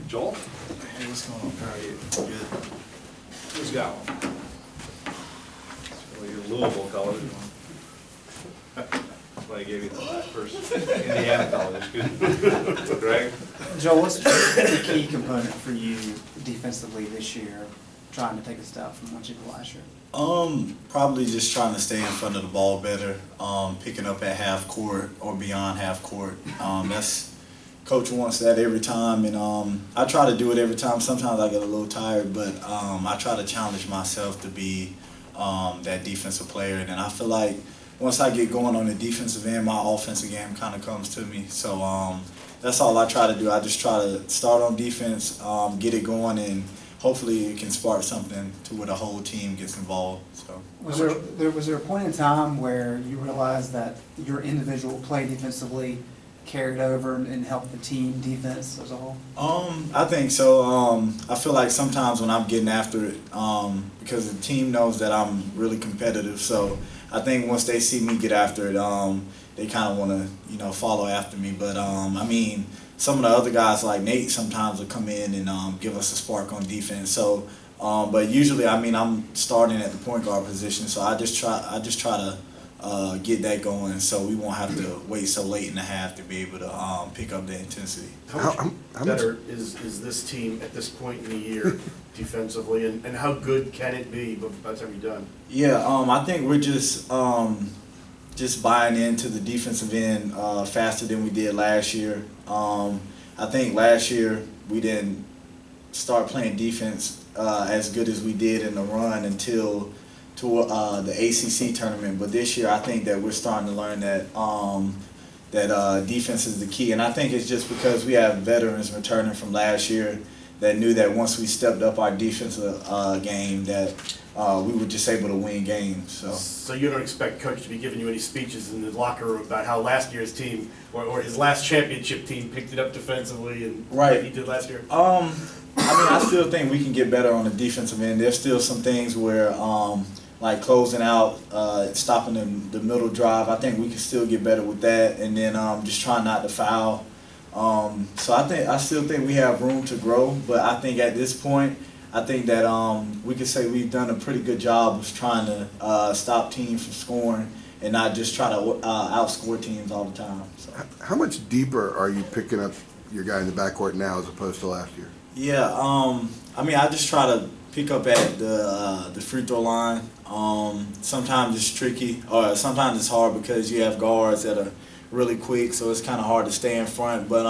Joel? Hey, what's going on? How are you? Good. Who's got one? Well, your Louisville colors. That's why I gave you the first Indiana colors. Good. Greg? Joel, what's the key component for you defensively this year, trying to take a step from what you did last year? Probably just trying to stay in front of the ball better, picking up at half court or beyond half court. That's Coach wants that every time, and I try to do it every time. Sometimes I get a little tired, but I try to challenge myself to be that defensive player. And I feel like once I get going on the defensive end, my offensive game kind of comes to me. So that's all I try to do. I just try to start on defense, get it going, and hopefully it can spark something to where the whole team gets involved. So Was there a point in time where you realized that your individual play defensively carried over and helped the team defense as a whole? I think so. I feel like sometimes when I'm getting after it, because the team knows that I'm really competitive. So I think once they see me get after it, they kind of want to, follow after me. But I mean, some of the other guys like Nate sometimes will come in and give us a spark on defense. So, but usually, I mean, I'm starting at the point guard position, so I just try to get that going, so we won't have to wait so late in the half to be able to pick up the intensity. How much better is this team at this point in the year defensively, and how good can it be by the time you're done? Yeah, I think we're just buying into the defensive end faster than we did last year. I think last year we didn't start playing defense as good as we did in the run until the ACC tournament, but this year I think that we're starting to learn that defense is the key, and I think it's just because we have veterans returning from last year that knew that once we stepped up our defensive game that we were just able to win games. So you don't expect Coach to be giving you any speeches in the locker room about how last year's team or his last championship team picked it up defensively and like he did last year? I mean, I still think we can get better on the defensive end. There's still some things where like closing out, stopping the middle drive. I think we can still get better with that, and then just trying not to foul. So I still think we have room to grow, but I think at this point, I think that we could say we've done a pretty good job of trying to stop teams from scoring and not just try to outscore teams all the time. So. How much deeper are you picking up your guy in the backcourt now as opposed to last year? Yeah, I mean, I just try to pick up at the free throw line. Sometimes it's tricky, or sometimes it's hard because you have guards that are really quick, so it's kind of hard to stay in front. But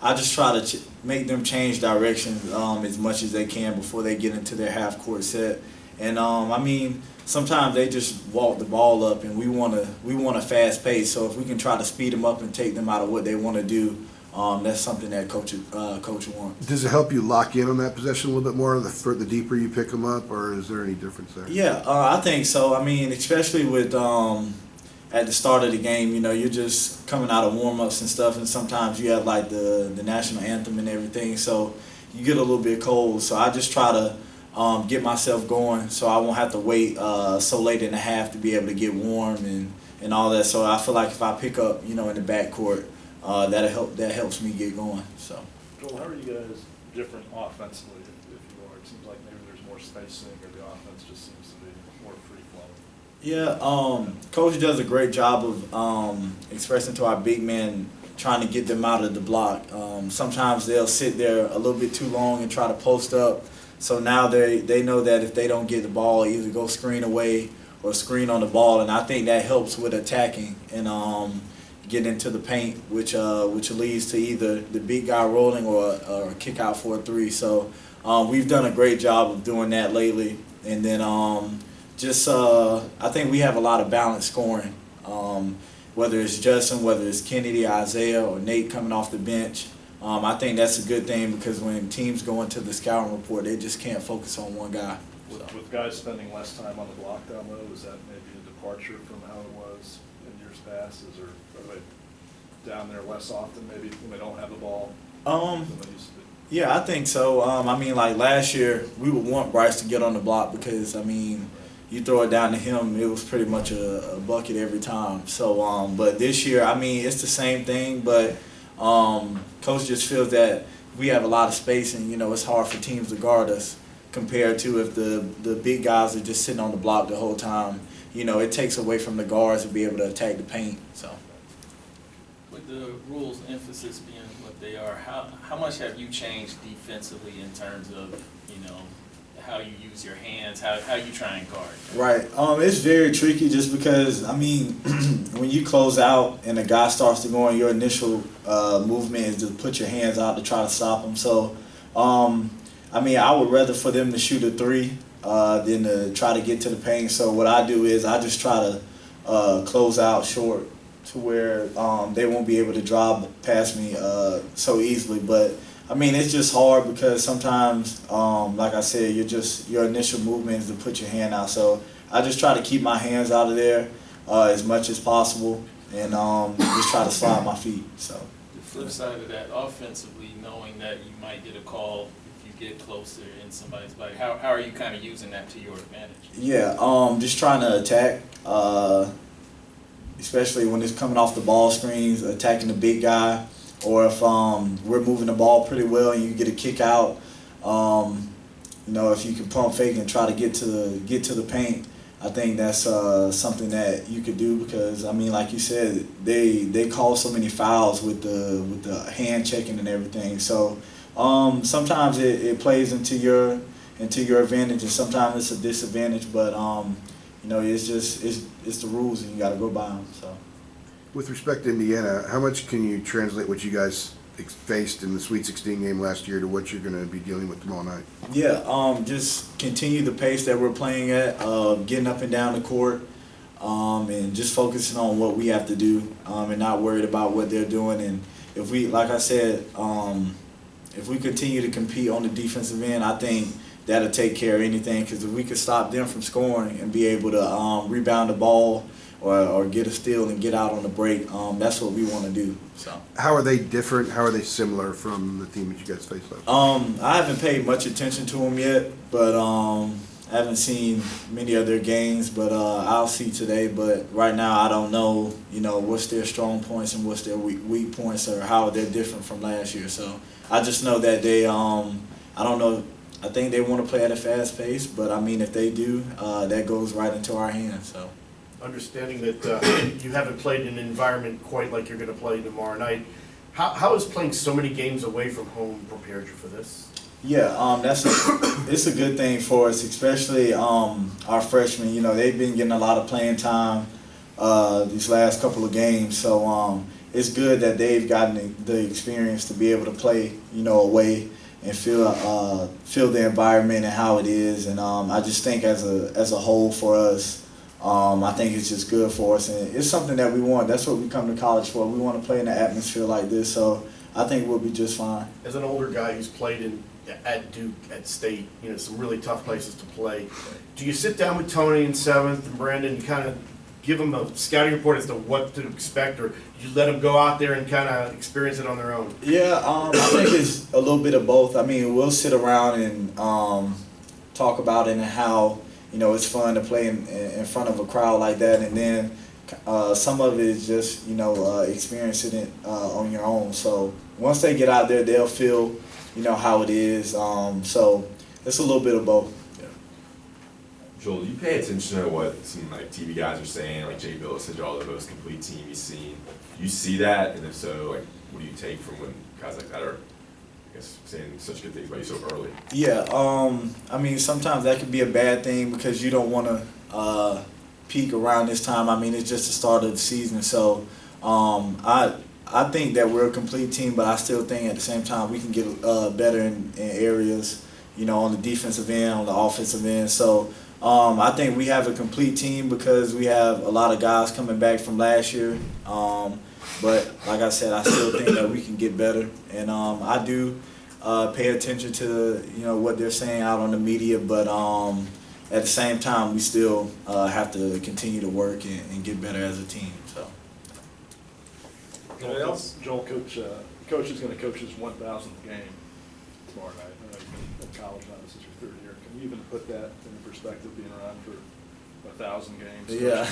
I just try to make them change direction as much as they can before they get into their half-court set. And I mean, sometimes they just walk the ball up, and we want a fast pace. So if we can try to speed them up and take them out of what they want to do, that's something that coach wants. Does it help you lock in on that possession a little bit more the deeper you pick them up, or is there any difference there? Yeah, I think so. I mean, especially with at the start of the game, you're just coming out of warm-ups and stuff, and sometimes you have like the national anthem and everything, so you get a little bit cold. So I just try to get myself going so I won't have to wait so late in the half to be able to get warm and all that. So I feel like if I pick up, in the backcourt, that helps me get going. So. Joel, how are you guys different offensively if you are? It seems like maybe there's more spacing or the offense just seems to be more free-flowing. Yeah, Coach does a great job of expressing to our big men, trying to get them out of the block. Sometimes they'll sit there a little bit too long and try to post up. So now they know that if they don't get the ball, either go screen away or screen on the ball, and I think that helps with attacking and getting into the paint, which leads to either the big guy rolling or a kick out for a three. So we've done a great job of doing that lately, and then I think we have a lot of balanced scoring. Whether it's Justin, whether it's Kennedy, Isaiah, or Nate coming off the bench, I think that's a good thing because when teams go into the scouting report, they just can't focus on one guy. With guys spending less time on the block down low, is that maybe a departure from how it was in years past? Are they down there less often maybe when they don't have the ball than they used to be? Yeah, I think so. I mean, like last year, we would want Bryce to get on the block because, I mean, you throw it down to him, it was pretty much a bucket every time. So, but this year, I mean, it's the same thing, but Coach just feels that we have a lot of space, and it's hard for teams to guard us compared to if the big guys are just sitting on the block the whole time. It takes away from the guards to be able to attack the paint. So, with the rules emphasis being what they are, how much have you changed defensively in terms of how you use your hands, how you try and guard? Right. It's very tricky just because, when you close out and the guy starts to go on, your initial movement is to put your hands out to try to stop him. So, I would rather for them to shoot a three than to try to get to the paint. So what I do is I just try to close out short to where they won't be able to drive past me so easily. But it's just hard because sometimes, like I said, your initial movement is to put your hand out. So I just try to keep my hands out of there as much as possible, and just try to slide my feet. So the flip side of that, offensively, knowing that you might get a call if you get closer in somebody's body, how are you kind of using that to your advantage? Yeah, just trying to attack, especially when it's coming off the ball screens, attacking the big guy. Or if we're moving the ball pretty well and you get a kick out, if you can pump fake and try to get to the paint, I think that's something that you could do because like you said, they call so many fouls with the hand checking and everything. So sometimes it plays into your advantage, and sometimes it's a disadvantage. But it's the rules and you got to go by them. So. With respect to Indiana, how much can you translate what you guys faced in the Sweet 16 game last year to what you're going to be dealing with tomorrow night? Yeah, just continue the pace that we're playing at, getting up and down the court, and just focusing on what we have to do, and not worried about what they're doing. And if we, like I said, if we continue to compete on the defensive end, I think that'll take care of anything, because if we could stop them from scoring and be able to rebound the ball, or get a steal and get out on the break, that's what we want to do. So. How are they different? How are they similar from the team that you guys faced last? I haven't paid much attention to them yet, but I haven't seen many of their games. But I'll see today. But right now, I don't know. What's their strong points and what's their weak points, or how they're different from last year. So I just know that they. I don't know. I think they want to play at a fast pace, but if they do, that goes right into our hands. So. Understanding that you haven't played in an environment quite like you're going to play tomorrow night, how has playing so many games away from home prepared you for this? Yeah, it's a good thing for us, especially our freshmen. They've been getting a lot of playing time these last couple of games, so it's good that they've gotten the experience to be able to play, away and feel the environment and how it is. And I just think as a whole for us. I think it's just good for us, and it's something that we want. That's what we come to college for. We want to play in an atmosphere like this, so I think we'll be just fine. As an older guy who's played at Duke, at State, some really tough places to play, do you sit down with Tony in 7th and Brandon and kind of give them a scouting report as to what to expect, or do you let them go out there and kind of experience it on their own? Yeah, I think it's a little bit of both. We'll sit around and talk about it and how it's fun to play in front of a crowd like that, and then some of it is just experiencing it on your own. So once they get out there, they'll feel how it is. So it's a little bit of both. Yeah. Joel, do you pay attention to what some TV guys are saying? Like Jay Bill said, y'all are the most complete team he's seen. Do you see that, and if so, what do you take from when guys like that are, saying such good things about you so early? Yeah, sometimes that can be a bad thing because you don't want to peak around this time. It's just the start of the season, so I think that we're a complete team, but I still think at the same time we can get better in areas, on the defensive end, on the offensive end. So I think we have a complete team because we have a lot of guys coming back from last year. But like I said, I still think that we can get better, and I do pay attention to what they're saying out on the media. But at the same time, we still have to continue to work and get better as a team. So. Joel, coach is going to coach his 1,000th game tomorrow night. I know you've been in college now. This is your 3rd year. Can you even put that in perspective, being around for 1,000 games? Yeah,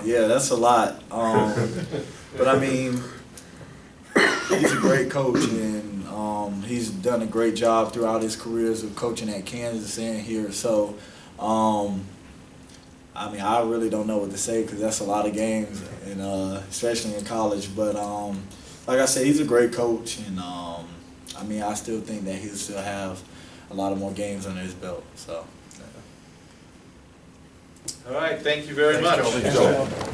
yeah, that's a lot. But he's a great coach, and He's done a great job throughout his careers of coaching at Kansas and here. So, I mean, I really don't know what to say because that's a lot of games, and especially in college. But like I said, he's a great coach, and I mean, I still think that he'll still have a lot of more games under his belt. So. All right, thank you very much. Thanks, Joe. Thanks, Joel.